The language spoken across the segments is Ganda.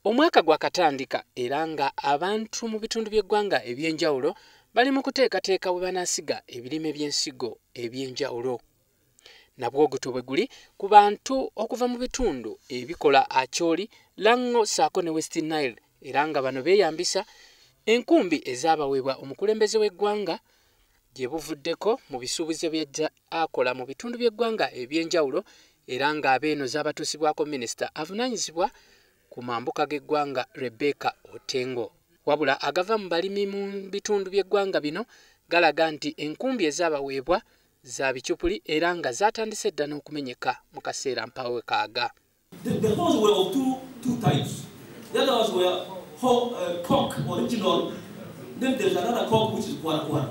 Omwaka gwakatandika era nga abantu mu bitundu by'eggwanga eby'enjawulo bali mu kuteekateeka bwe banaasiga ebirime by'ensigo eby'enjawulo. Nabwo guto bwe guli ku bantu okuva mu bitundu ebikola Acholi, Lango ssaako ne West Nile era nga bano beeyambisa enkumbi ezaabaweebwa omukulembeze w'eggwanga gye buvuddeko mu bisuubizo by'ejja akola mu bitundu by'eggwanga eby'enjawulo era nga abeeno zaabatuusibwako minisita avunaanyizibwa ku mambuka g'eggwanga Rebecca Otengo. Wabula agava mu balimi mu bitundu by'eggwanga bino galaga nti enkumbi ezaabaweebwa za bicyupuli era nga zaatandise dda n'okumenyeka mu kaseera mpawe kaaga. The hoes were of two types. The other ones were cork original. Then there's another cork which is kwara.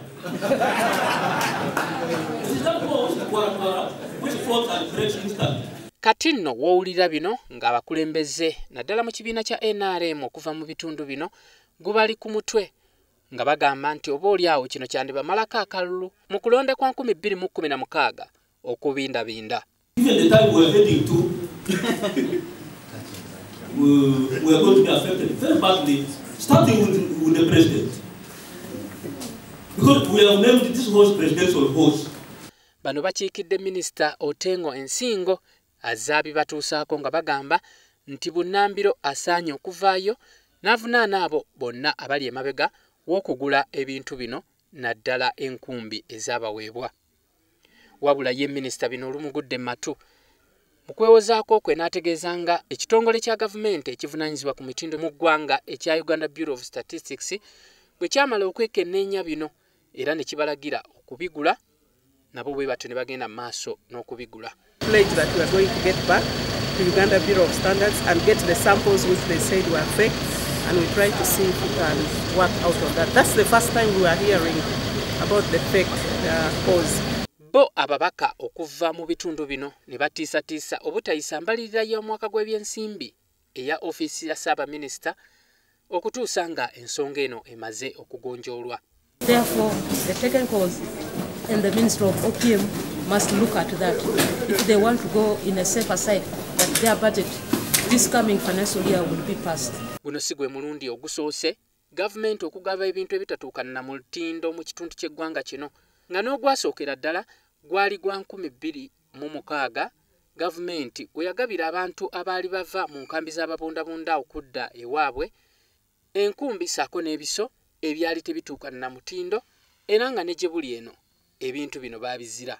This is that cork which is kwara, which floats and breaks instantly. Kati nno w'owulira bino ng'abakulembeze naddala mu kibiina kya NRM okuva mu bitundu bino gubali ku mutwe nga bagamba nti oboolyawo kino kyandibamalako akalulu mu kulonda kwa 2016 okubindabinda. Even the time we are heading to, we are going to be affected very badly, starting with the president. Because we have named this horse presidential horse. Bano bakiikidde Minisita Otengo ensingo azaabibatuusaako nga bagamba nti Bunnambiro asaanye okuvaayo n'avunaana abo bonna abali emabega w'okugula ebintu bino naddala enkumbi ezaabaweebwa. Wabula ye minisita bino olumugudde matu mu kwewozaako kwe n'ategeeza nga ekitongole kya gavumenti ekivunaanyizibwa ku mitindo mu ggwanga ekya Uganda Bureau of Statistics bwe kyamala okwekenneenya bino era ne kibalagira okubigula nabo bwe batyo ne bagenda mu maaso n'okubigula. Pledge that we are going to get back to Uganda Bureau of Standards and get the samples which they said were fake, and we try to see if we can work out on that. That's the first time we are hearing about the fake cause. Bo ababaka okuva mu bitundu bino ne batiisatiisa obutayisa mbalirira y'omwaka gw'ebyensimbi eya ofiisi ya Ssaabaminisita okutuusa nga ensonga eno emaze okugonjoolwa. Therefore, the technicals and the Ministry of OPM must look at that if they want to go in a safer side that their budget this coming financial year will be passed. Guno si gwe mulundi ogusoose gavumenti okugaba ebintu ebitatuukana na mutindo mu kitundu ky'eggwanga kino nga n'ogwasookera ddala gwali gwa 2016 gavumenti we yagabira abantu abaali bava mu nkambi z'ababundabunda okudda ewaabwe enkumbi ssaako n'ebiso ebyali tebituukana na mutindo era nga ne gye buli eno ebintu bino baabizira.